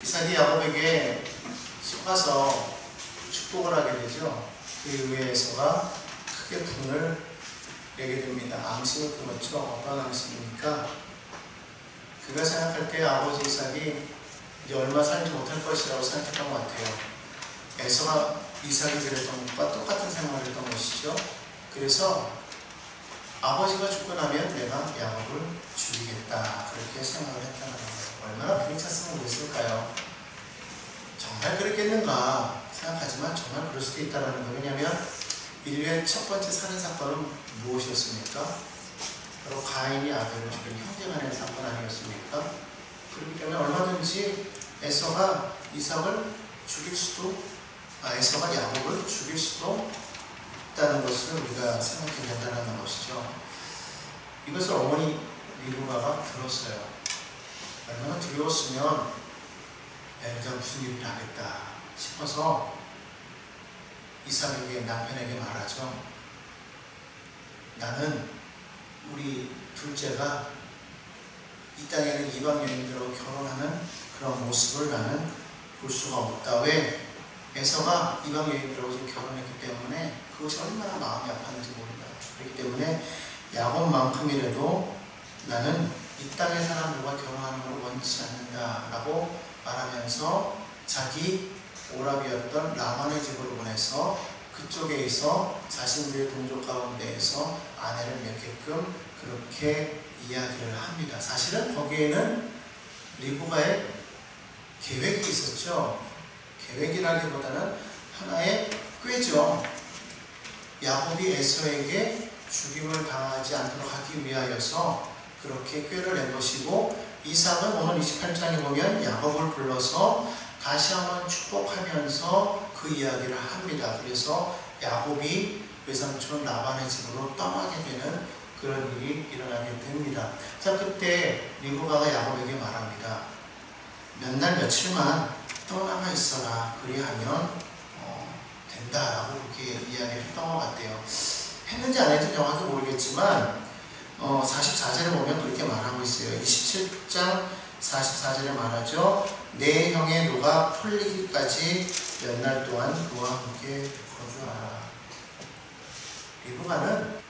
이삭이 야곱에게 속아서 축복을 하게 되죠. 그 이후에 에서가 크게 분을 내게 됩니다. 앙심을 품었죠. 어떤 앙심입니까? 그가 생각할 때 아버지 이삭이 이제 얼마 살지 못할 것이라고 생각했던 것 같아요. 에서가 이삭이 그랬던 것과 똑같은 생각을 했던 것이죠. 그래서 아버지가 죽고 나면 내가 야곱을 죽이겠다, 그렇게 생각을 했다는 거예요. 얼마나 분이 찼으면 그랬을까요? 정말 그랬겠는가 생각하지만 정말 그럴 수도 있다는 거예요. 왜냐하면 인류의 첫 번째 살인사건은 무엇이었습니까? 바로 가인이 아벨을 죽인 형제간의 사건 아니었습니까? 그렇기 때문에 얼마든지 에서가 이삭을 죽일 수도, 에서가 야곱을 죽일 수도 있다는 것을 우리가 생각해야 된다는 것이죠. 이것을 어머니 리브가가 들었어요. 얼마나 두려웠으면 내가 무슨 일을 하겠다 싶어서 이삭에게, 남편에게 말하죠. 나는 우리 둘째가 이 땅에는 이방 여인들하고 결혼하는 그런 모습을 나는 볼 수가 없다. 왜? 에서가 이방 여인들하고 지금 결혼했기 때문에 그것이 얼마나 마음이 아팠는지 모른다. 그렇기 때문에 야곱만큼이라도 나는 이 땅의 사람들과 결혼하는 걸 원치 않는다 라고 말하면서 자기 오라비였던 라반의 집으로 보내서 그쪽에서 자신들의 동족 가운데에서 아내를 맺게끔 그렇게 이야기를 합니다. 사실은 거기에는 리브가의 계획이 있었죠. 계획이라기보다는 하나의 꾀죠. 야곱이 에서에게 죽임을 당하지 않도록 하기 위하여서 그렇게 꾀를 낸 것이고, 이삭은 오늘 28장에 보면 야곱을 불러서 다시 한번 축복하면서 그 이야기를 합니다. 그래서 야곱이 외삼촌 라반의 집으로 떠나게 되는 그런 일이 일어나게 됩니다. 자, 그때 리브가가 야곱에게 말합니다. 몇 날 며칠만 떠나가 있어라. 그리하면 된다라고 그렇게 이야기를 했던 것 같아요. 했는지 안 했는지 정확히 모르겠지만 44절에 보면 그렇게 말하고 있어요. 27장 44절에 말하죠. 내 형의 노가 풀리기까지 몇 날 동안 그와 함께 거주하라. 리브가는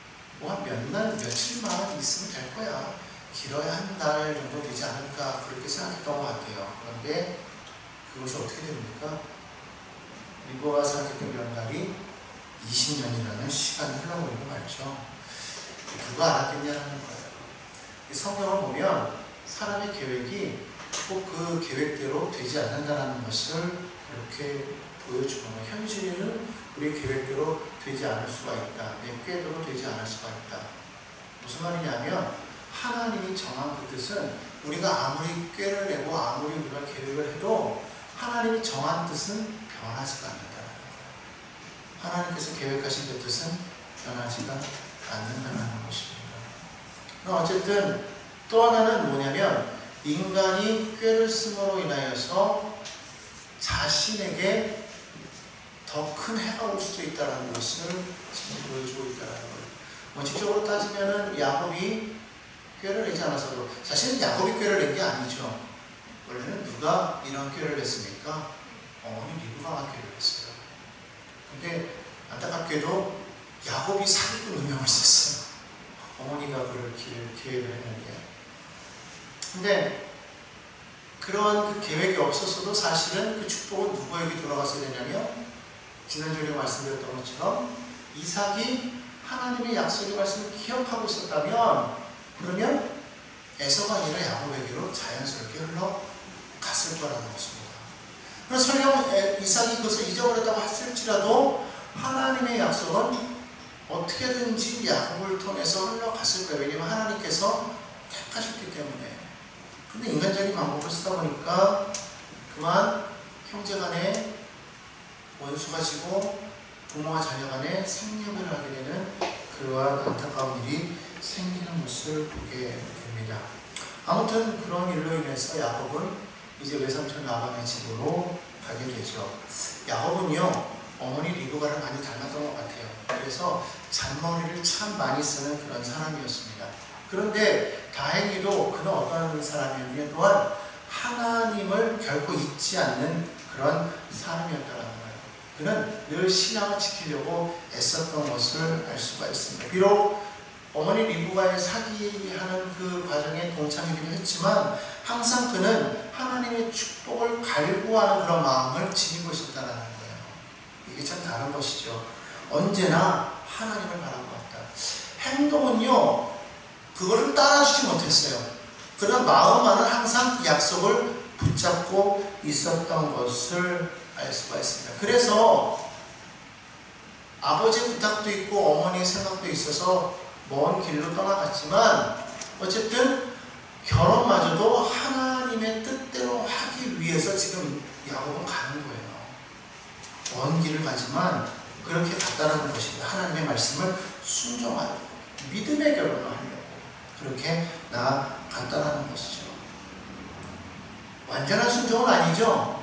뭐 몇 날 며칠만 있으면 될 거야. 길어야 한 달 정도 되지 않을까, 그렇게 생각했던 것 같아요. 그런데 그것이 어떻게 됩니까? 리브가가 생각했던 몇 날이 20년이라는 시간이 흘러버리고 말죠. 누가 알았겠냐는 거예요. 성경을 보면 사람의 계획이 꼭 그 계획대로 되지 않는다는 것을 이렇게 보여주거든요. 현실은 우리 계획대로 되지 않을 수가 있다. 내 꾀대로 되지 않을 수가 있다. 무슨 말이냐면 하나님이 정한 그 뜻은 우리가 아무리 꾀를 내고 아무리 우리가 계획을 해도 하나님이 정한 뜻은 변하지가 않는다는 거예요. 하나님께서 계획하신 그 뜻은 변하지가 않는다는 것입니다. 그럼 어쨌든 또 하나는 뭐냐면 인간이 꾀를 쓰므로 인하여서 자신에게 더 큰 해가 올 수도 있다는 것을 지금 보여주고 있다는 거예요. 원칙적으로 따지면은 야곱이 꾀를 내지 않아서도, 사실은 야곱이 꾀를 낸 게 아니죠. 원래는 누가 이런 꾀를 냈습니까? 어머니 리브가가 꾀를 냈어요. 근데 안타깝게도 야곱이 사기꾼 누명을 썼어요. 어머니가 그럴 계획을 했는데. 근데 그러한 그 계획이 없었어도 사실은 그 축복은 누구에게 돌아갔어야 되냐면, 지난주에 말씀드렸던 것처럼 이삭이 하나님의 약속의 말씀을 기억하고 있었다면, 그러면 에서가 아니라 야곱에게로 자연스럽게 흘러갔을 거라는 것입니다. 그래서 설령 이삭이 그것을 잊어버렸다고 했을지라도 하나님의 약속은 어떻게든지 야곱을 통해서 흘러갔을 거예요. 왜냐하면 하나님께서 택하셨기 때문에. 근데 인간적인 방법을 쓰다 보니까 그만 형제간에 원수가 지고 부모와 자녀간에 생략을 하게 되는 그러한 안타까운 일이 생기는 것을 보게 됩니다. 아무튼 그런 일로 인해서 야곱은 이제 외삼촌 라반의 집으로 가게 되죠. 야곱은요, 어머니 리브가를 많이 닮았던 것 같아요. 그래서 잔머리를 참 많이 쓰는 그런 사람이었습니다. 그런데 다행히도 그는 어떤 사람이었냐면 또한 하나님을 결코 잊지 않는 그런 사람이었다는 거예요. 그는 늘 신앙을 지키려고 애썼던 것을 알 수가 있습니다. 비록 어머니 리브가의 사기하는 그 과정에 동참이기도 했지만 항상 그는 하나님의 축복을 갈구하는 그런 마음을 지니고 있었다는 거예요. 이게 참 다른 것이죠. 언제나 하나님을 바라보았다. 행동은요, 그거를 따라주지 못했어요. 그러나 마음만은 항상 그 약속을 붙잡고 있었던 것을 알 수가 있습니다. 그래서 아버지의 부탁도 있고 어머니의 생각도 있어서 먼 길로 떠나갔지만 어쨌든 결혼마저도 하나님의 뜻대로 하기 위해서 지금 야곱은 가는 거예요. 먼 길을 가지만 그렇게 갔다는 것입니다. 하나님의 말씀을 순종하려고, 믿음의 결혼을 하려고 그렇게 나아갔다는 것이죠. 완전한 순종은 아니죠.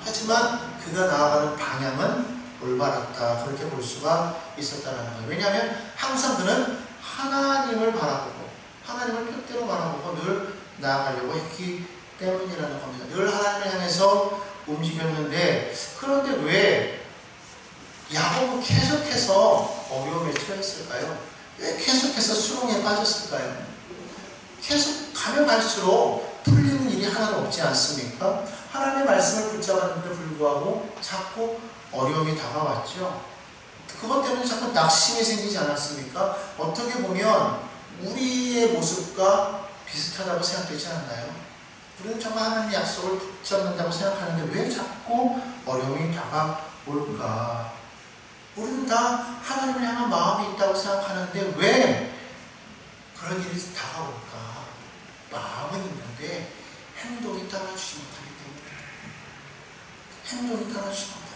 하지만 그가 나아가는 방향은 올바랐다, 그렇게 볼 수가 있었다는 거예요. 왜냐하면 항상 그는 하나님을 바라보고 하나님을 뜻대로 바라보고 늘 나아가려고 했기 때문이라는 겁니다. 늘 하나님을 향해서 움직였는데, 그런데 왜 야곱은 계속해서 어려움에 처했을까요? 왜 계속해서 수렁에 빠졌을까요? 계속 가면 갈수록 풀리는 일이 하나도 없지 않습니까? 하나님의 말씀을 붙잡았는데 불구하고 자꾸 어려움이 다가왔죠. 그것 때문에 자꾸 낙심이 생기지 않았습니까? 어떻게 보면 우리의 모습과 비슷하다고 생각되지 않나요? 우리는 정말 하나님의 약속을 붙잡는다고 생각하는데 왜 자꾸 어려움이 다가올까? 우리는 다 하나님을 향한 마음이 있다고 생각하는데 왜 그런 일이 다가올까? 마음은 있는데 행동이 따라주지 못하기 때문에. 행동이 따라주지 못하고.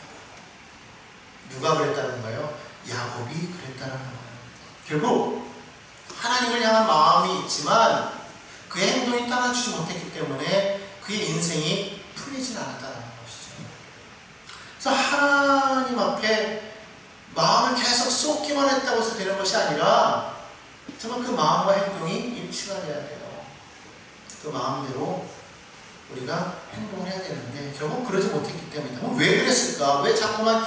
누가 그랬다는 거예요? 야곱이 그랬다는 거예요. 결국 하나님을 향한 마음이 있지만 그의 행동이 따라주지 못했기 때문에 그의 인생이 풀리진 않았다는 것이죠. 그래서 하나님 앞에 마음을 계속 쏟기만 했다고 해서 되는 것이 아니라 정말 그 마음과 행동이 일치가 돼야 돼요. 그 마음대로 우리가 행동을 해야 되는데 결국 그러지 못했기 때문에. 그럼 왜 그랬을까? 왜 자꾸만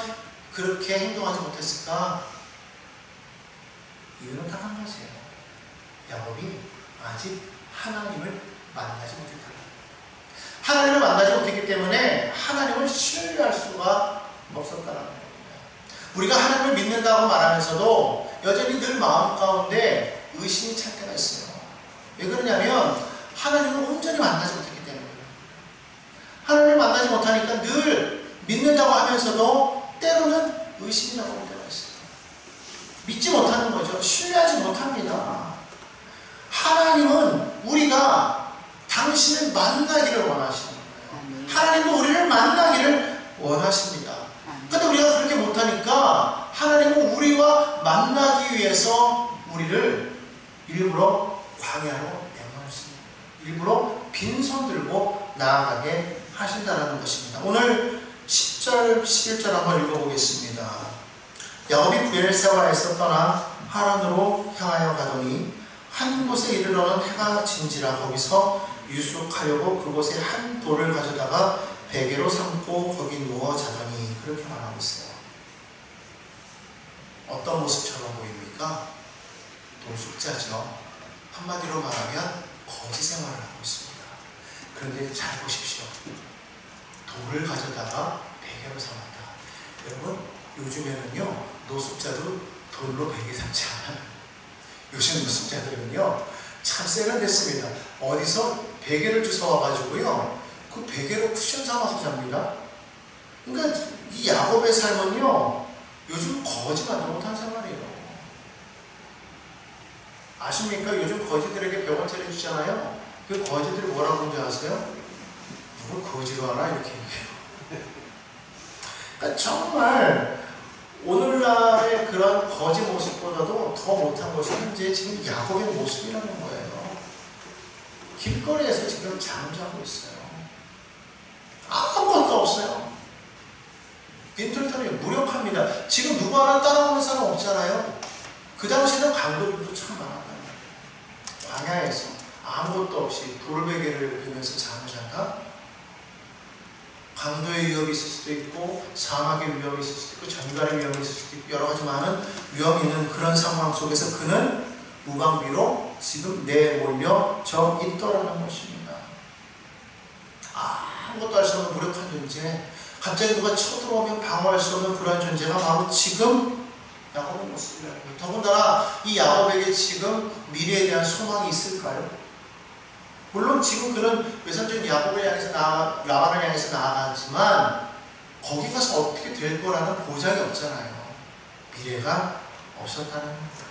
그렇게 행동하지 못했을까? 이유는 딱 한 가지예요. 야곱이 아직 하나님을 만나지 못했다. 하나님을 만나지 못했기 때문에 하나님을 신뢰할 수가 없었다는 겁니다. 우리가 하나님을 믿는다고 말하면서도 여전히 늘 마음 가운데 의심이 찰 때가 있어요. 왜 그러냐면 하나님을 온전히 만나지 못했기 때문에. 하나님을 만나지 못하니까 늘 믿는다고 하면서도 때로는 의심이 나올 때가 있어요. 믿지 못하는 거죠. 신뢰하지 못합니다. 하나님은 우리가 당신을 만나기를 원하시는 거예요. 하나님도 우리를 만나기를 원하십니다. 그런데 우리가 그렇게 못하니까 하나님은 우리와 만나기 위해서 우리를 일부러 광야로 내보내십니다. 일부러 빈손 들고 나아가게 하신다는 것입니다. 오늘 10절, 11절 한번 읽어보겠습니다. 야곱이 브엘세바에서 떠나 하란으로 향하여 가더니 한 곳에 이르러는 해가 진지라 거기서 유숙하려고 그곳에 한 돌을 가져다가 베개로 삼고 거기 누워 자더니, 그렇게 말하고 있어요. 어떤 모습처럼 보입니까? 노숙자죠. 한마디로 말하면 거지 생활을 하고 있습니다. 그런데 잘 보십시오. 돌을 가져다가 베개로 삼았다. 여러분, 요즘에는요 노숙자도 돌로 베개 삼지 않아요. 요즘 노숙자들은요 참 세련됐습니다. 어디서 베개를 주워와가지고요 그 베개로 쿠션 삼아서 잡니다. 그러니까 이 야곱의 삶은요 요즘 거지만도 못한 생활이에요. 아십니까? 요즘 거지들에게 병원 차려주잖아요. 그 거지들이 뭐라고 하는지 아세요? 누굴 거지로 하나? 이렇게 얘기해요. 그러니까 정말 오늘날의 그런 거지 모습보다도 더 못한 것이 현재 지금 야곱의 모습이라는 거예요. 길거리에서 지금 잠자고 있어요. 아무것도 없어요. 인터넷이 무력합니다. 지금 누구 하나 따라오는 사람 없잖아요. 그 당시에는 강도들도 참 많았어요. 광야에서 아무것도 없이 돌베개를 빌면서 잠을 잔다? 않습니까? 강도의 위협이 있을 수도 있고 사막의 위협이 있을 수도 있고 전갈의 위협이 있을 수도 있고 여러 가지 많은 위험이 있는 그런 상황 속에서 그는 무방비로 지금 내몰려 있더라는 것입니다. 아무것도 할 수 없는 무력한 존재, 갑자기 누가 쳐들어오면 방어할 수 없는 그런 존재가 바로 지금 야곱의 모습이라는 거예요. 더군다나 이 야곱에게 지금 미래에 대한 소망이 있을까요? 물론 지금 그는 외삼촌 야곱을 향해서 라반을 향해서 나아갔지만 거기 가서 어떻게 될 거라는 보장이 없잖아요. 미래가 없었다는 겁니다.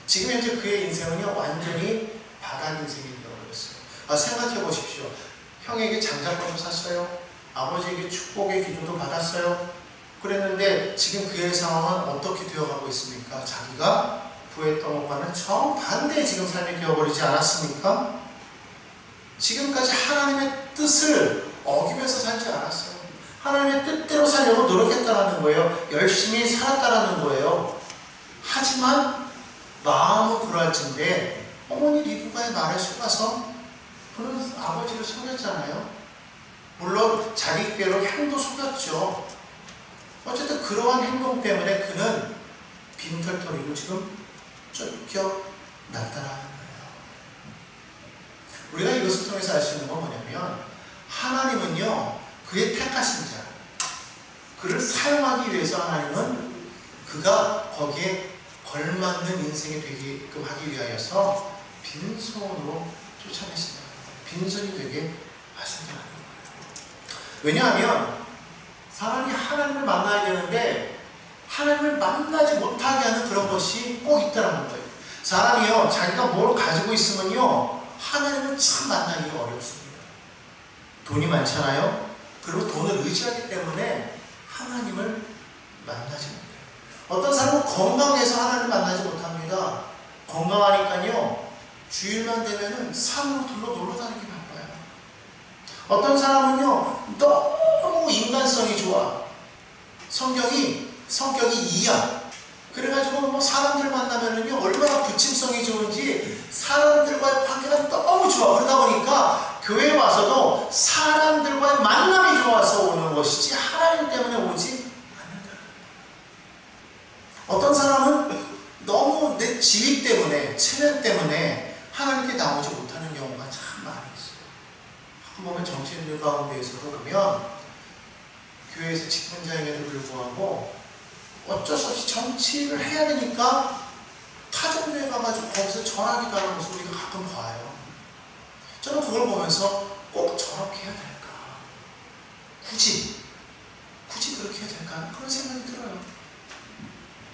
지금 현재 그의 인생은요 완전히 바닥 인생이 되어버렸어요. 생각해 보십시오. 형에게 장작권도 샀어요. 아버지에게 축복의 기도도 받았어요. 그랬는데 지금 그의 상황은 어떻게 되어가고 있습니까? 자기가 구했던 것과는 정반대의 지금 삶이 되어버리지 않았습니까? 지금까지 하나님의 뜻을 어기면서 살지 않았어요. 하나님의 뜻대로 살려고 노력했다는 거예요. 열심히 살았다는 거예요. 하지만 마음은 그럴진데 어머니 리브가의 말에 속아서 그는 아버지를 속였잖아요. 물론 자기 꾀로 형도 속였죠. 어쨌든 그러한 행동 때문에 그는 빈털터리로 지금 쫓겨났다는 거예요. 우리가 이것을 통해서 알 수 있는 건 뭐냐면 하나님은요 그의 택하신 자, 그를 사용하기 위해서 하나님은 그가 거기에 걸맞는 인생이 되게끔 하기 위하여서 빈손으로 쫓아내신다. 빈손이 되게 하신다는 거예요. 왜냐하면 사람이 하나님을 만나야 되는데 하나님을 만나지 못하게 하는 그런 것이 꼭 있다는 거예요. 사람이요 자기가 뭘 가지고 있으면요 하나님을 참 만나기가 어렵습니다. 돈이 많잖아요. 그리고 돈을 의지하기 때문에 하나님을 만나지 못해요. 어떤 사람은 건강해서 하나님을 만나지 못합니다. 건강하니까요 주일만 되면은 산으로 놀러 다니기 바빠요. 어떤 사람은요 너무 인간성이 좋아. 성격이 이야. 그래가지고 뭐 사람들 만나면은요 얼마나 부침성이 좋은지 사람들과의 관계가 너무 좋아. 그러다 보니까 교회에 와서도 사람들과의 만남이 좋아서 오는 것이지 하나님 때문에 오지 않는다. 어떤 사람은 너무 내 지위 때문에 체면 때문에 하나님께 나오지 못하는 경우가 참 많이 있어요. 가끔 보면 정치인들 가운데에서도 보면 교회에서 직분자에게도 불구하고 어쩔 수 없이 정치를 해야 되니까 타종교에 가가지고 거기서 전화기 가는 모습을 우리가 가끔 봐요. 저는 그걸 보면서 꼭 저렇게 해야 될까? 굳이 그렇게 해야 될까? 그런 생각이 들어요.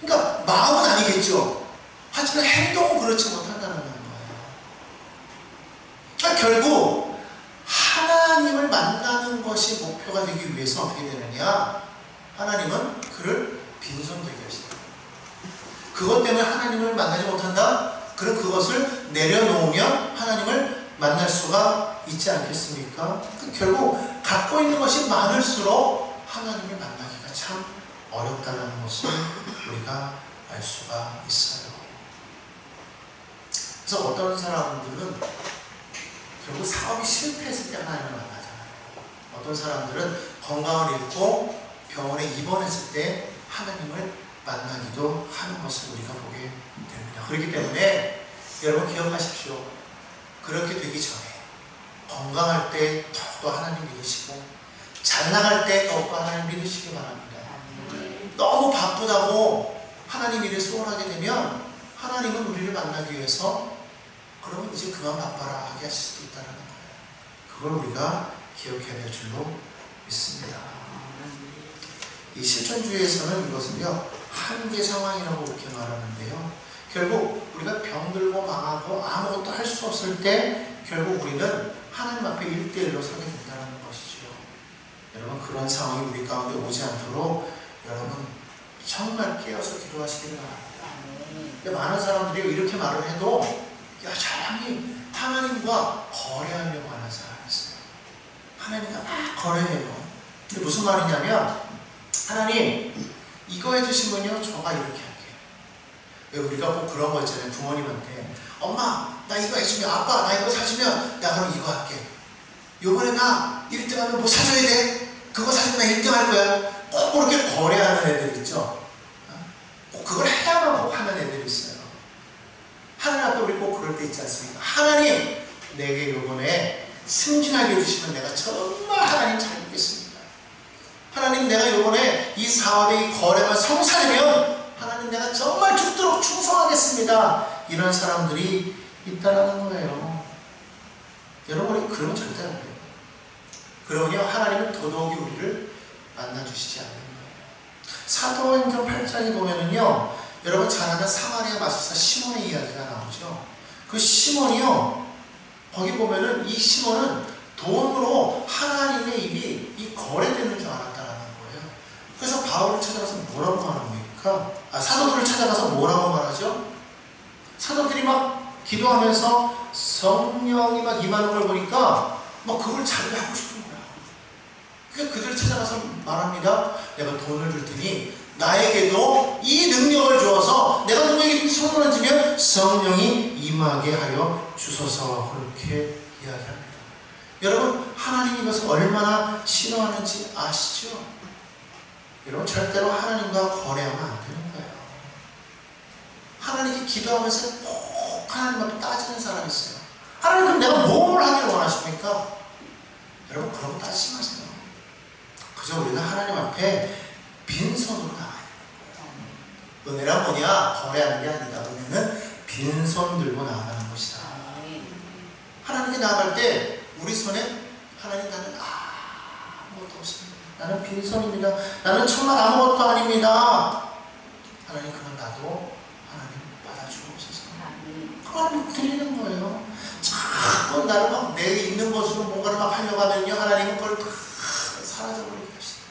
그러니까 마음은 아니겠죠. 하지만 행동은 그렇지 못한다는 거예요. 그러니까 결국 하나님을 만나는 것이 목표가 되기 위해서 어떻게 되느냐? 하나님은 그를 빈손되게 하시다. 그것 때문에 하나님을 만나지 못한다? 그럼 그것을 내려놓으면 하나님을 만날 수가 있지 않겠습니까? 결국 갖고 있는 것이 많을수록 하나님을 만나기가 참 어렵다는 것을 우리가 알 수가 있어요. 그래서 어떤 사람들은 결국 사업이 실패했을 때 하나님을 만나잖아요. 어떤 사람들은 건강을 잃고 병원에 입원했을 때 하나님을 만나기도 하는 것을 우리가 보게 됩니다. 그렇기 때문에 여러분 기억하십시오. 그렇게 되기 전에 건강할 때 더욱더 하나님 믿으시고 잘 나갈 때 더욱더 하나님 믿으시기 바랍니다. 너무 바쁘다고 하나님 일에 소홀하게 되면 하나님은 우리를 만나기 위해서 그러면 이제 그만 바빠라 하게 하실 수도 있다는 거예요. 그걸 우리가 기억해야 될 줄로 믿습니다. 이 실존주의에서는 이것은요 한계 상황이라고 이렇게 말하는데요. 결국 우리가 병들고 망하고 아무것도 할 수 없을 때 결국 우리는 하나님 앞에 1대1로 서게 된다는 것이죠. 여러분 그런 상황이 우리 가운데 오지 않도록 여러분 정말 깨어서 기도하시기를 바랍니다. 근데 많은 사람들이 이렇게 말을 해도 여전히 하나님과 거래하려고 하는 사람이 있어요. 하나님과 막 거래해요. 근데 무슨 말이냐면 하나님 이거 해주시면요 저가 이렇게 할게요. 우리가 꼭 그런 거 있잖아요. 부모님한테 엄마 나 이거 해주면 아빠 나 이거 사주면 나 그럼 이거 할게. 요번에 나 1등하면 뭐 사줘야 돼? 그거 사주면 나 1등할 거야. 꼭 그렇게 거래하는 애들 있죠. 꼭 그걸 해야만 꼭 하는 애들이 있어요. 하나님 앞에 우리 꼭 그럴 때 있지 않습니까? 하나님, 내게 요번에 승진하게 해주시면 내가 정말 하나님 잘 믿겠습니다. 하나님, 내가 요번에 이 사업의 이 거래만 성사되면 하나님, 내가 정말 죽도록 충성하겠습니다. 이런 사람들이 있다라는 거예요. 여러분이 그러면 절대 안 돼요. 그러면요, 하나님은 더더욱이 우리를 만나주시지 않는 거예요. 사도행전 8장에 보면은요, 여러분 잘 아는 사마리아 마술사 시몬의 이야기가 나오죠. 그 시몬이요, 거기 보면은 이 시몬은 돈으로 하나님의 일이 이 거래되는 줄 알았다라는 거예요. 그래서 바울을 찾아가서 뭐라고 말합니까? 사도들을 찾아가서 뭐라고 말하죠? 사도들이 막 기도하면서 성령이 막 임하는 걸 보니까 막 그걸 자기가 하고 싶은 거야. 그러니까 그들을 찾아가서 말합니다. 내가 돈을 줄 테니 나에게도 이 능력을 주어서 내가 누구에게 손을 얹으면 성령이 임하게 하여 주소서. 그렇게 이야기합니다. 여러분, 하나님이 이것을 얼마나 싫어하는지 아시죠? 여러분, 절대로 하나님과 거래하면 안 되는 거예요. 하나님께 기도하면서 꼭 하나님 앞에 따지는 사람이 있어요. 하나님, 그럼 내가 뭘 하기를 원하십니까? 여러분, 그런 거 따지지 마세요. 그저 우리는 하나님 앞에 빈손으로 나가요. 은혜란 뭐냐? 거래하는 게 아니다. 은혜는 빈손 들고 나아가는 것이다. 하나님께 나아갈 때 우리 손에 하나님, 나는 아무것도 없습니다. 나는 빈손입니다. 나는 정말 아무것도 아닙니다. 하나님, 그건 나도 하나님 받아주옵소서. 그걸 드리는 거예요. 자꾸 나를 막 내 있는 것으로 뭔가를 막 하려고 하면요, 하나님은 그걸 다 사라져버리게 하시다.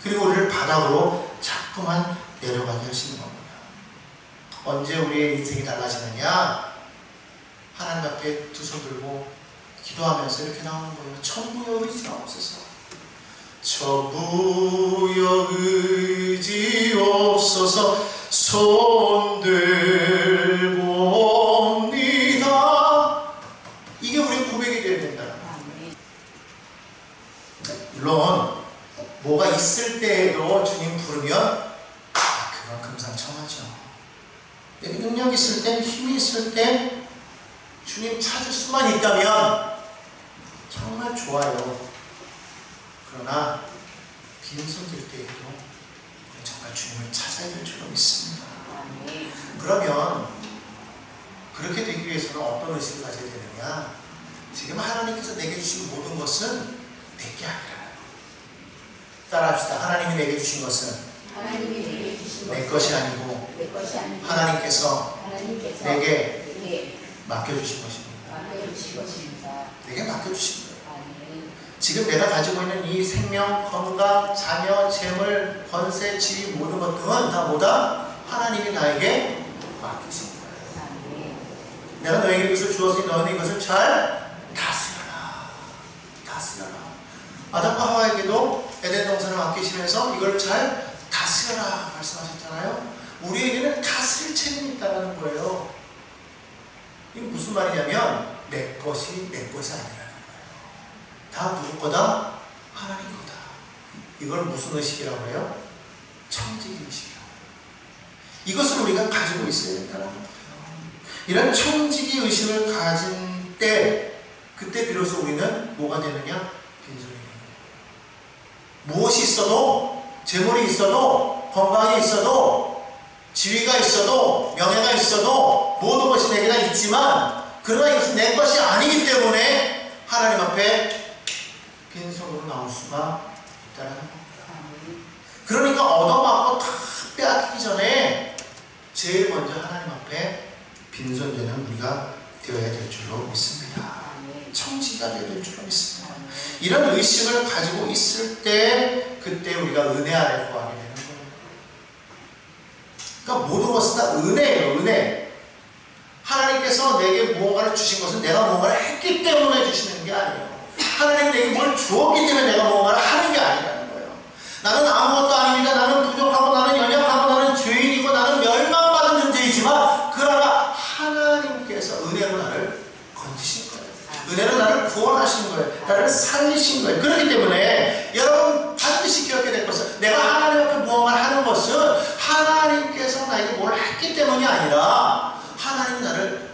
그리고 우리를 바닥으로 자꾸만 내려가게 하시는 겁니다. 언제 우리의 인생이 달라지느냐? 하나님 앞에 두 손 들고 기도하면서 이렇게 나오는 거예요. 천부여 의지가 없어서. 천부여 의지 없어서 손 들고 옵니다. 이게 우리의 고백이 되어야 된다. 물론 뭐가 있을 때에도 주님 부르면 그건 금상첨화죠. 능력 있을 때, 힘이 있을 때 주님 찾을 수만 있다면 정말 좋아요. 그러나 빈손 들 때에도 정말 주님을 찾아야 될 줄로 믿습니다. 그러면 그렇게 되기 위해서는 어떤 의식을 가져야 되느냐? 지금 하나님께서 내게 주신 모든 것은 내게 아니라. 따라합시다. 하나님이 내게 주신 것은 내 것이 아니고 하나님께서 내게 맡겨주신 것입니다. 내게 맡겨주신 거예요. 지금 내가 가지고 있는 이 생명, 건강, 자녀, 재물, 권세, 지위 모든 것들은 다 뭐다? 하나님이 나에게 맡기신 거예요. 내가 너에게 이것을 주었으니 너는 이것을 잘 다스려라. 다스려라. 아담과 하와에게도 에덴 동산을 맡기시면서 이걸 잘 다스려라 말씀하셨잖아요. 우리에게는 다스릴 책임이 있다는 거예요. 이게 무슨 말이냐면 내 것이 아니라는 거예요. 다 누구 거다? 하나님 거다. 이걸 무슨 의식이라고 해요? 청지기 의식이라고 해요. 이것을 우리가 가지고 있어야 된다는 거예요. 이런 청지기 의식을 가진 때 그때 비로소 우리는 뭐가 되느냐? 빈손이 되는 거예요. 무엇이 있어도, 재물이 있어도, 건강이 있어도, 지위가 있어도, 명예가 있어도 모든 것이 내게 다 있지만 그러나 이것은 내 것이 아니기 때문에 하나님 앞에 빈손으로 나올 수가 있다는 겁니다. 그러니까 얻어맞고 다 빼앗기기 전에 제일 먼저 하나님 앞에 빈손되는 우리가 되어야 될 줄로 믿습니다. 청지가 되어야 될 줄로 믿습니다. 이런 의식을 가지고 있을 때 그때 우리가 은혜 아래 거하게 되는 거예요. 그러니까 모든 것은 다 은혜예요. 은혜. 하나님께서 내게 무언가를 주신 것은 내가 무언가를 했기 때문에 주시는 게 아니에요. 하나님이 내게 뭘 주었기 때문에 내가 무언가를 하는 게 아니라는 거예요. 나는 아무것도 아닙니다. 나는 부족하고 나는 연약하고 나는 죄인이고 나는 멸망받은 존재이지만 그러나 하나님께서 은혜로 나를 건지신 거예요. 은혜로 나를 구원하신 거예요. 나를 살리신 거예요. 그렇기 때문에 여러분 반드시 기억해야 될 것은 내가 하나님 앞에 무언가를 하는 것은 하나님께서 나에게 뭘 했기 때문이 아니라 하나님이 나를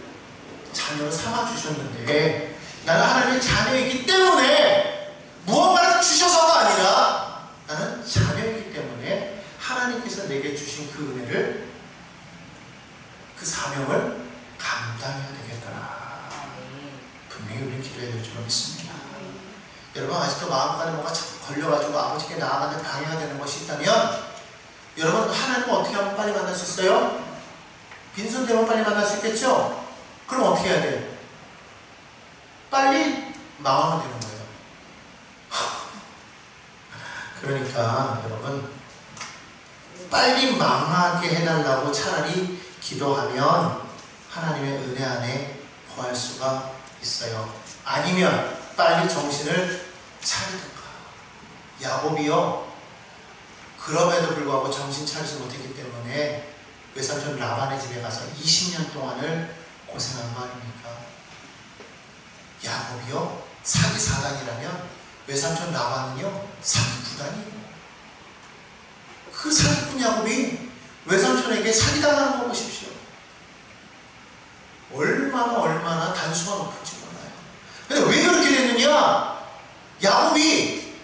자녀로 삼아주셨는데 나는 하나님의 자녀이기 때문에 무언가를 주셔서가 아니라 나는 자녀이기 때문에 하나님께서 내게 주신 그 은혜를 그 사명을 감당해야 되겠구나. 분명히 우리는 기도해야 될 줄로 믿습니다. 여러분 아직도 마음간에 뭔가 자꾸 걸려가지고 아버지께 나아가는데 방해가 되는 것이 있다면 여러분 하나님을 어떻게 하면 빨리 만날 수 있어요? 빈손 되면 빨리 만날 수 있겠죠? 그럼 어떻게 해야 돼요? 빨리 망하면 되는 거예요. 그러니까 여러분 빨리 망하게 해달라고 차라리 기도하면 하나님의 은혜 안에 거할 수가 있어요. 아니면 빨리 정신을 차리든가. 야곱이요 그럼에도 불구하고 정신 차리지 못했기 때문에 외삼촌 라반의 집에 가서 20년 동안을 고생한 거 아닙니까? 야곱이요 사기 4단이라면 외삼촌 라반은요 사기 9단이에요. 그 사기꾼 야곱이 외삼촌에게 사기당하는 거 보십시오. 얼마나 단수가 높은지 몰라요. 근데 왜 그렇게 됐느냐? 야곱이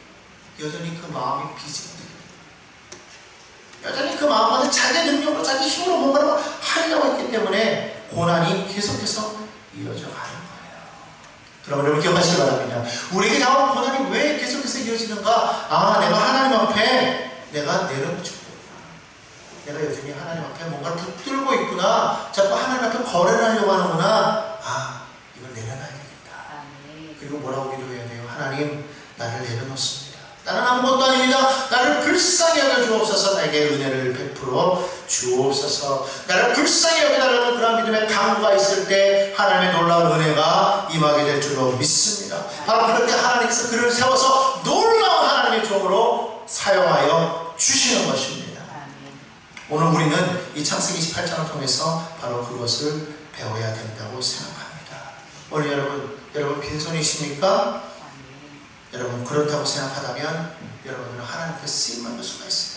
여전히 그 마음이 비지 못해요. 여전히 그 마음은 자기 능력으로 자기 힘으로 뭔가를 하려고 했기 때문에 고난이 계속해서 이어져 가는 거예요. 여러분 기억하시기 바랍니다. 우리에게 나온 고난이 왜 계속해서 이어지는가? 아, 내가 하나님 앞에 내가 내려놓지 내가 여전히 하나님 앞에 뭔가를 붙들고 있구나. 자꾸 하나님 앞에 거래를 하려고 하는구나. 아, 이걸 내려놔야 되겠다. 그리고 뭐라고 기도해야 돼요? 하나님, 나를 내려놓습니다. 나는 아무것도 아닙니다. 나를 불쌍히 여겨주옵소서. 나에게 은혜를 베풀어 주옵소서. 나를 불쌍히 여겨달라는 그런 믿음의 강구가 있을 때 하나님의 놀라운 은혜가 임하게 될 줄로 믿습니다. 바로 그럴 때 하나님께서 그를 세워서 놀라운 하나님의 종으로 사용하여 주시는 것입니다. 오늘 우리는 이 창세기 28장을 통해서 바로 그것을 배워야 된다고 생각합니다. 오늘 여러분 빈손이십니까? 여러분 그렇다고 생각하다면 여러분들은 하나님께 쓰임받을 수가 있어요.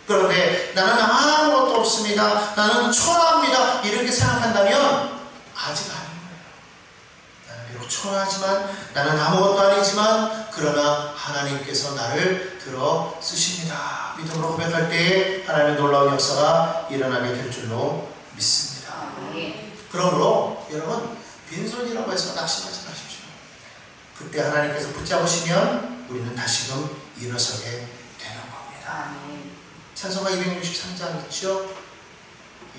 그런데 나는 아무것도 없습니다. 나는 초라합니다. 이렇게 생각한다면 아직 아닌 거예요. 나는 비록 초라하지만 나는 아무것도 아니지만 그러나 하나님께서 나를 들어 쓰십니다. 믿음으로 고백할 때에 하나님의 놀라운 역사가 일어나게 될 줄로 믿습니다. 그러므로 여러분 빈손이라고 해서 낙심하지 마십시오. 그때 하나님께서 붙잡으시면 우리는 다시금 일어서게 되는 겁니다. 찬송가 263장 있죠?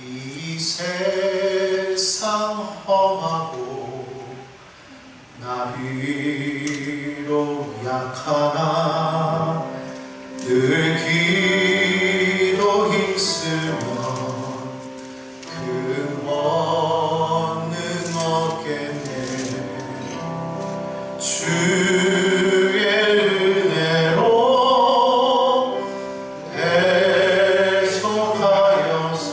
이 세상 험하고 나 비록 약하나 늘 기도 힘쓰며 근원은 얻겠네. 주의 은혜로 대속하여서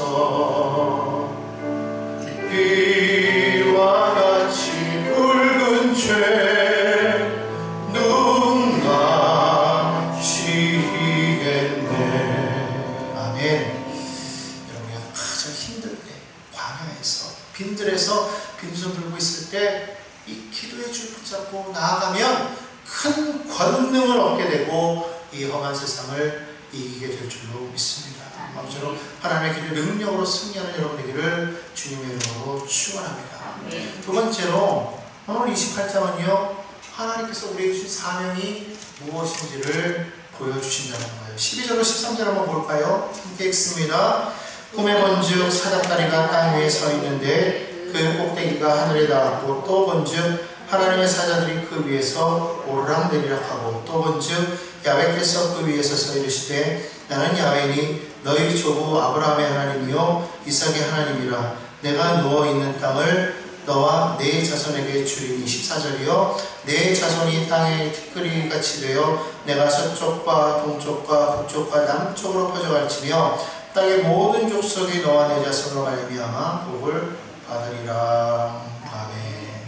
비와 같이 붉은 죄 빈들에서 빈손 들고 있을 때 이 기도의 줄 붙잡고 나아가면 큰 권능을 얻게 되고 이 험한 세상을 이기게 될 줄로 믿습니다. 아무쪼록 하나님의 길을 능력으로 승리하는 여러분 되기를 주님의 이름으로 축원합니다. 두 번째로 오늘 28장은요 하나님께서 우리에게 주신 사명이 무엇인지를 보여주신다는 거예요. 12절로 13절 한번 볼까요? 함께 읽습니다. 꿈에 본즉 사닥다리가 땅 위에 서 있는데 그 꼭대기가 하늘에 닿았고 또 본즉 하나님의 사자들이 그 위에서 오르락내리락 하고 또 본즉 야훼께서 그 위에서 서 이르시되 나는 야훼니 너희 조부 아브라함의 하나님이요 이삭의 하나님이라. 내가 누워있는 땅을 너와 내 자손에게 주리니. 14절이요 내 자손이 땅의 티끌이같이 되어 내가 서쪽과 동쪽과 북쪽과 남쪽으로 퍼져갈지며 땅의 모든 족속이 너와 내 자손으로 말미암아 복을 받으리라. 아멘.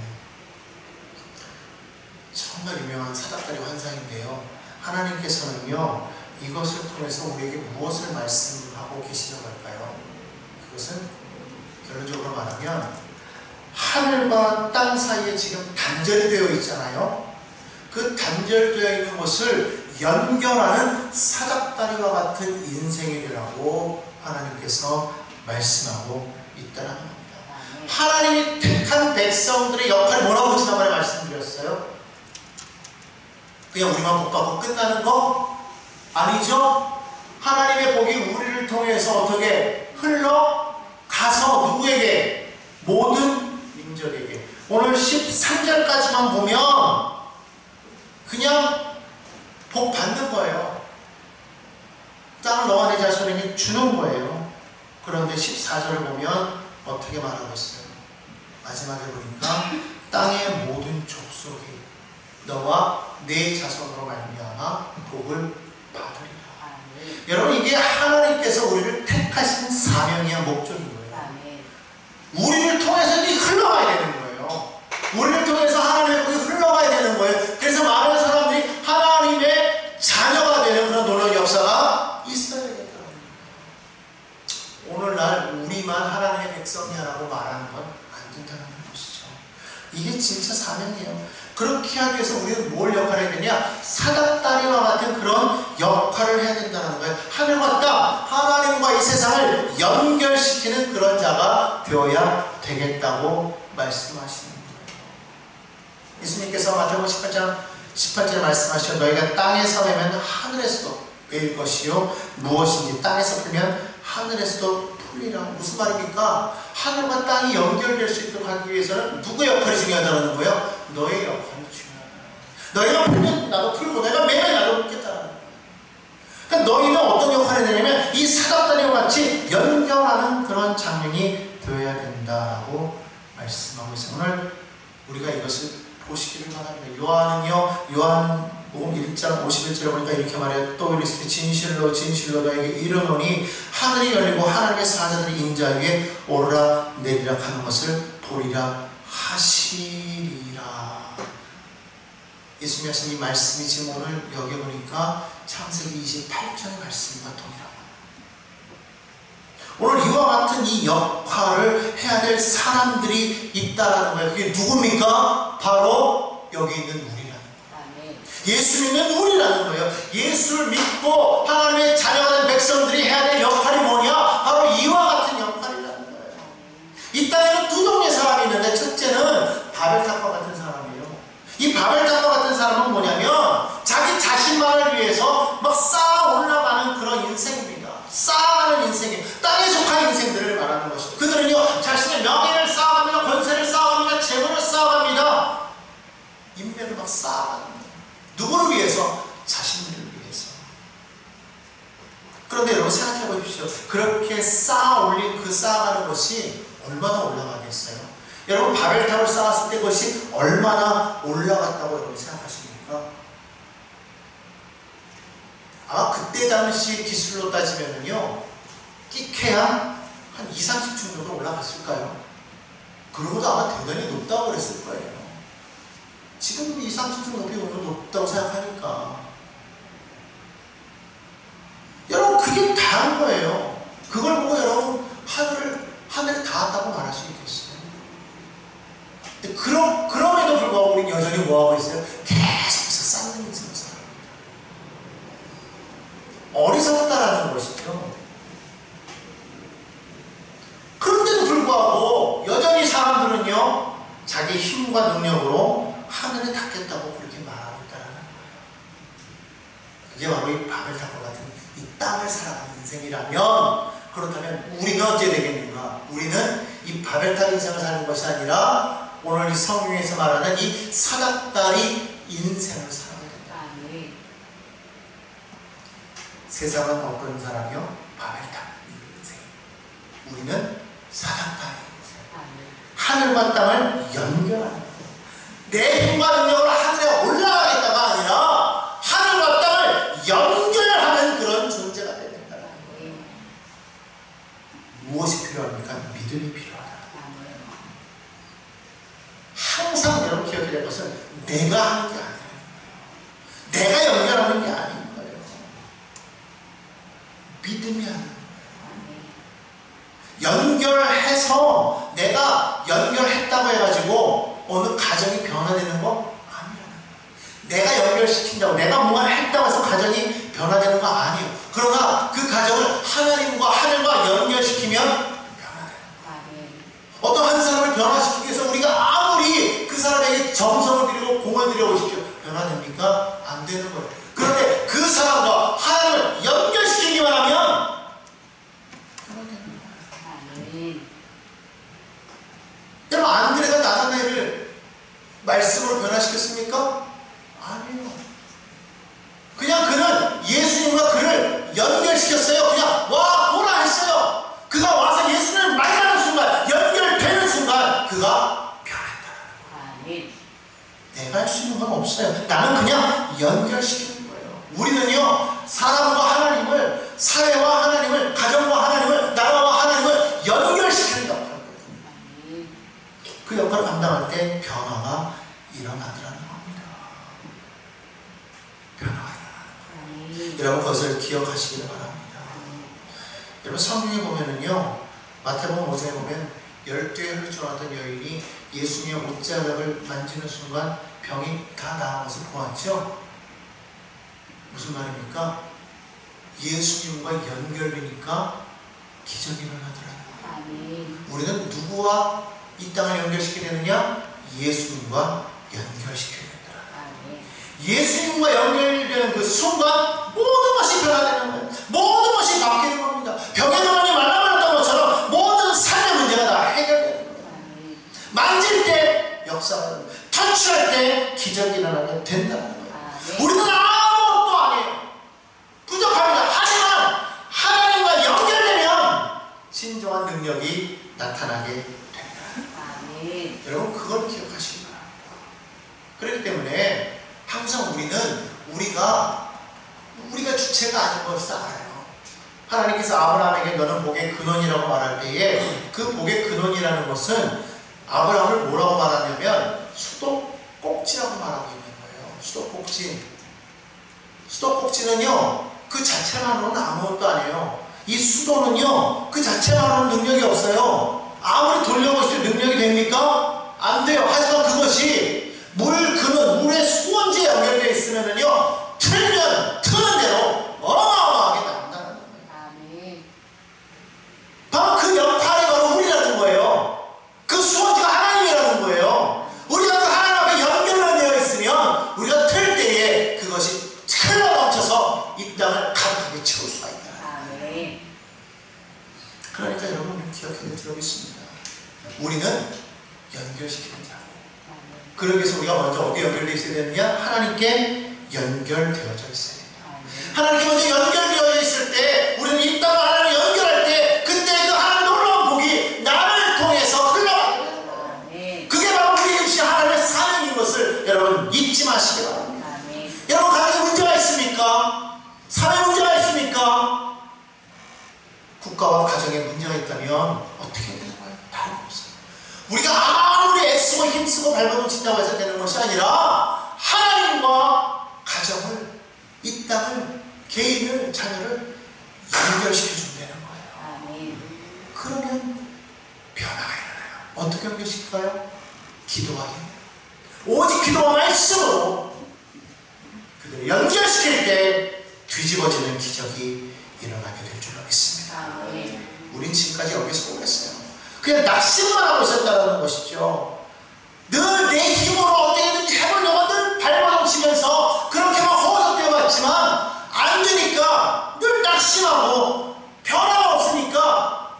정말 유명한 사닥다리 환상인데요. 하나님께서는요, 이것을 통해서 우리에게 무엇을 말씀하고 계시는 걸까요? 그것은 결론적으로 말하면 하늘과 땅 사이에 지금 단절이 되어 있잖아요. 그 단절되어 있는 것을 연결하는 사닥다리와 같은 인생이라고 하나님께서 말씀하고 있다는 겁니다. 하나님이 택한 백성들의 역할이 뭐라고 지난번에 말씀드렸어요? 그냥 우리만 복받고 끝나는 거? 아니죠? 하나님의 복이 우리를 통해서 어떻게 흘러가서 누구에게? 모든 민족에게. 오늘 13절까지만 보면 그냥 복 받는 거예요. 땅을 너와 내 자손에게 주는 거예요. 그런데 14절을 보면 어떻게 말하고 있어요? 마지막에 보니까 땅의 모든 족속이 너와 내 자손으로 말미암아 복을 받으리라. 여러분, 이게 하나님께서 우리를 택하신 사명이야, 목적인 거예요. 우리를 통해서 이게 흘러가야 되는 거예요. 우리를 통해서 하나님의 복이 흘러가야 되는 거예요. 그래서 많은 사람들이 하나님의 자녀가 되는 그런 놀라운 역사가 있어야 되겠다. 오늘날 우리만 하나님의 백성이라고 말하는 건 안 된다는 것이죠. 이게 진짜 사명이에요. 그렇게 하기 위해서 우리는 뭘 역할을 해야 되냐? 사닥다리와 같은 그런 역할을 해야 된다는 거예요. 하늘과 땅, 하나님과 이 세상을 연결시키는 그런 자가 되어야 되겠다고 말씀하시는 거예요. 예수님께서 마태복음 18절 말씀하시죠. 너희가 땅에서 매면 하늘에서도 매일 것이요, 무엇인지 땅에서 풀면 하늘에서도 풀리라. 무슨 말입니까? 하늘과 땅이 연결될 수 있도록 하기 위해서는 누구의 역할이 중요하다는 거예요? 너의 역할이 중요하다. 너희가 풀면 나도 풀고, 내가 매면 나도 풀겠다는 거예요. 그러니까 너희는 어떤 역할을 해야 되냐면 이 사닥다리와 같이 연결하는 그런 장면이 되어야 된다라고 말씀하고 있어요. 오늘 우리가 이것을 보시기를 바랍니다. 요한복음 1장 51절에 보니까 이렇게 말해요. 또 이르시되 진실로 진실로 너에게 이르노니 하늘이 열리고 하나님의 사자들이 인자 위에 오르락 내리락 하는 것을 보리라 하시리라. 예수님이 하신 이 말씀이 지금 오늘 여기 보니까 창세기 28장의 말씀과 동일합니다. 오늘 이와 같은 이 역할을 해야 될 사람들이 있다라는 거예요. 그게 누굽니까? 바로 여기 있는 우리라는 거예요. 예수 믿는 우리라는 거예요. 예수를 믿고 하나님의 자녀가 된 백성들이 해야 될 역할이 뭐냐? 바로 이와 같은 역할이라는 거예요. 이 땅에는 두 종류의 사람이 있는데, 첫째는 바벨탑과 같은 사람이에요. 이 바벨탑과 같은 사람은 뭐냐면 자기 자신만을 위해서 막 쌓아 올라가는 그런 인생입니다. 쌓아가는 인생이 땅에 속한 인생들을 말하는 것이죠. 그들은요, 자신의 명예를 쌓아갑니다. 권세를 쌓아갑니다. 재물을 쌓아갑니다. 인맥을 막 쌓아가는 거예요. 누구를 위해서? 자신들을 위해서. 그런데 여러분 생각해 보십시오. 그렇게 쌓아 올린 그 쌓아가는 것이 얼마나 올라가겠어요? 여러분 바벨탑을 쌓았을 때 그것이 얼마나 올라갔다고 여러분 생각하십니까? 아마 그때 당시 기술로 따지면요, 끼케야 한 20, 30층 정도 올라갔을까요? 그러고도 아마 대단히 높다고 그랬을 거예요. 지금 20, 30층 높이 오면 높다고 생각하니까. 여러분, 그게 다른 거예요. 그걸 보고 여러분, 하늘에 닿았다고 말할 수 있겠어요. 근데 그럼에도 불구하고 우리는 여전히 뭐하고 있어요? 계속해서 쌓는 인생을 살아요. 어리석다라는 것이죠. 그런데도 불구하고 여전히 사람들은요, 자기 힘과 능력으로 하늘에 닿겠다고 그렇게 말하고 있다는 거예요. 그게 바로 이 바벨탑과 같은 이 땅을 살아가는 인생이라면, 그렇다면 우리는 어찌 되겠는가? 우리는 이 바벨탑 인생을 사는 것이 아니라 오늘 이 성경에서 말하는 이 사닥다리 인생을 살아야 된다. 세상은 어떤 사람이요? 바벨탑 인생. 우리는 사닥다리 인생. 하늘과 땅을 연결하는 거예요. 내 힘과 능력으로 하늘에 올라가겠다가 아니라 하늘과 땅을 연결하는 그런 존재가 되야 된다는 거예요. 무엇이 필요합니까? 믿음이 필요하다. 항상 여러분 기억해야 될 것은 내가 하는 게 아니에요. 믿음이 하는 거예요. 연결해서 내가 연결했다고 해가지고 어느 가정이 변화되는 거 아니라는 거예요. 내가 연결시킨다고 내가 뭔가를 했다고 해서 가정이 변화되는 거 아니에요. 그러나 그 가정을 하나님과 연결시키면 변화되는 거예요. 어떤 한 사람을 변화시키기 위해서 우리가 아무리 그 사람에게 정성을 들이고 공을 들여보십시오. 변화됩니까? 안 되는 거예요. 그런데 그 사람과 하나님을 연결시키기만 하면 변화되는 거예요. 여러분, 안드레가 나다나엘을 말씀으로 변화시켰습니까? 아니에요. 그냥 그는 예수님과 그를 연결시켰어요. 그냥 와 보라 했어요. 그가 와서 예수님을 만나는 순간, 연결되는 순간 그가 변했다. 내가 할 수 있는 건 없어요. 나는 그냥 연결시키는 거예요. 우리는요, 사람과 하나님을, 사회와 하나님을, 가정과 하나님을, 나라와 하나님을 연결시키는 역할을 해요. 그 역할을 감당할 때 변화가 일어나더라는 겁니다. 변화가 일어나는 거예요. 여러분, 그것을 기억하시기를 바랍니다. 여러분, 성경에 보면은요, 마태복음 5장에 보면 12에 혈주하던 여인이 예수님의 옷자락을 만지는 순간 병이 다 나은 것을 보았죠. 무슨 말입니까? 예수님과 연결되니까 기적이 일어나더라고요. 우리는 누구와 이 땅을 연결시켜야 되느냐? 예수님과 연결시켜야 되더라고요. 예수님과 연결되는 그 순간 모든 것이 변화되는 거예요. 모든 것이 바뀌는 겁니다. 병의 동안이 말라말랐던 것처럼 모든 삶의 문제가 다 해결되는 거예요. 만질 때 역사가 됩니다. 터치할 때 기적이 일어나게 된다는 거예요. 우리는 아무것도 아니에요. 부족합니다. 하지만 하나님과 연결되면 진정한 능력이 나타나게 됩니다. 여러분, 그걸 기억하시기 바랍니다. 그렇기 때문에 항상 우리는 우리가 주체가 아닌 것을 알아요. 하나님께서 아브라함에게 너는 복의 근원이라고 말할 때에 그 복의 근원이라는 것은 아브라함을 뭐라고 말하냐면 수도꼭지라고 말하고 있는 거예요. 수도꼭지. 수도꼭지는요, 그 자체만으로는 아무것도 아니에요. 이 수도는요, 그 자체만으로는 능력이 없어요. 아무리 돌려보셔도 능력이 됩니까? 안 돼요. 하지만 그것이 물의 수원지에 연결되어 있으면요, 틀면 트는 대로 어마어마하게 나온다는 거예요. 바로 그 역할이 바로 우리라는 거예요. 그 수원지가 하나님이라는 거예요. 우리가 그 하나님 앞에 연결되어 있으면 우리가 틀 때에 그것이 흘러 넘쳐서 이 땅을 가득하게 채울 수가 있다. 그러니까 여러분, 기억해야 들어있습니다. 우리는 연결시키는 자고, 그러기 위해서 우리가 먼저 어디에 연결되어 있어야 되느냐? 하나님께 연결되어져 있어야 됩니다. 하나님께 먼저 연결되어 있을 때, 우리는 이 땅과 하나님을 연결할 때, 그때 그 하나님 놀라운 복이 나를 통해서 흘러가게 되는 거예요. 그게 바로 우리 역시 하나님의 사명인 것을 여러분 잊지 마시기 바랍니다. 여러분, 가정에 문제가 있습니까? 사회 문제가 있습니까? 국가와 가정에 문제가 있다면 어떻게 해야 되는 거예요? 다른 거 없어요. 우리가 아무리 애쓰고 힘쓰고 발버둥친다고 해서 되는 것이 아니라 하나님과 가정을, 이 땅을, 개인을, 자녀를 연결시켜주면 되는 거예요. 그러면 변화가 일어나요. 어떻게 연결시킬까요? 기도하기. 오직 기도와 말씀으로 그들을 연결시킬 때 뒤집어지는 기적이 일어나게 될 줄로 믿습니다. 우린 지금까지 여기서 오랬어요. 그냥 낙심만 하고 있었다는 것이죠. 늘 내 힘으로 어떻게든지 해보려고 늘 발버둥치면서 그렇게만 허우적대어 봤지만 안 되니까 늘 낙심하고 변화가 없으니까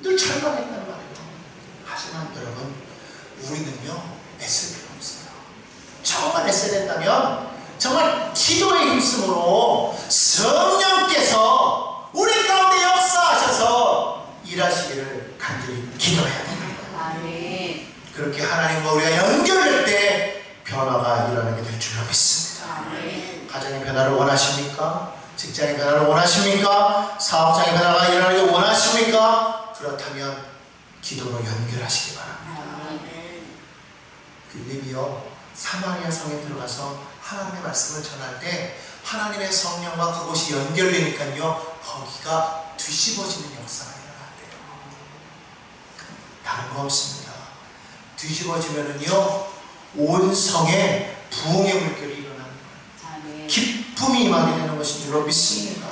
늘 절망했단 말이에요. 하지만 여러분, 우리는요, 애쓸 필요 없어요. 정말 애써야 된다면 정말 기도의 힘쓰므로 성령께서 우리 가운데 역사하셔서 일하시기를 간절히 기도해야 되는 거예요. 그렇게 하나님과 우리가 연결될 때 변화가 일어나게 될 줄로 믿습니다. 가정의 변화를 원하십니까? 직장의 변화를 원하십니까? 사업장의 변화가 일어나기를 원하십니까? 그렇다면 기도로 연결하시기 바랍니다. 빌립이요, 사마리아 성에 들어가서 하나님의 말씀을 전할 때 하나님의 성령과 그곳이 연결되니까요, 거기가 뒤집어지는 역사가 일어난대요. 다른 거 없습니다. 뒤집어지면은요, 온 성에 부흥의 물결이 일어나는 거예요. 기쁨이 임하게 되는 것인 줄로 믿습니다.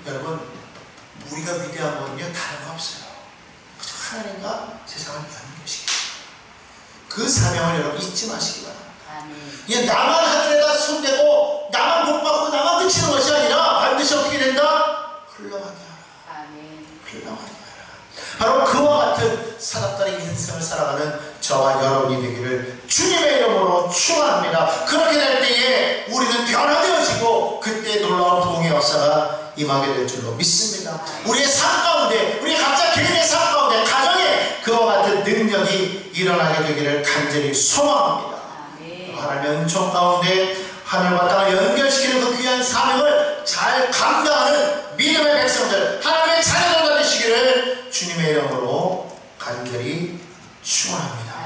여러분, 우리가 위대한 건요, 다른 거 없어요. 그저 하나님과 세상을 연결시키는 그 사명을 여러분 잊지 마시기 바랍니다. 예, 나만 하늘에다 손대고 나만 복 받고 나만 그치는 것이 아니라 반드시 어떻게 된다? 흘러가게 하라. 흘러가게 하라. 바로 그와 같은 사납다는 인생을 살아가는 저와 여러분이 되기를 주님의 이름으로 축원합니다. 그렇게 될 때에 우리는 변화되어지고 그때 놀라운 부흥의 역사가 임하게 될 줄로 믿습니다. 우리의 삶 가운데, 우리 각자 개인의 삶 가운데, 가정에 그와 같은 능력이 일어나게 되기를 간절히 소망합니다. 하나님의 은총 가운데 하늘과 땅을 연결시키는 그 귀한 사명을 잘 감당하는 믿음의 백성들, 하나님의 자녀들 되시기를 주님의 이름으로 간절히 축원합니다.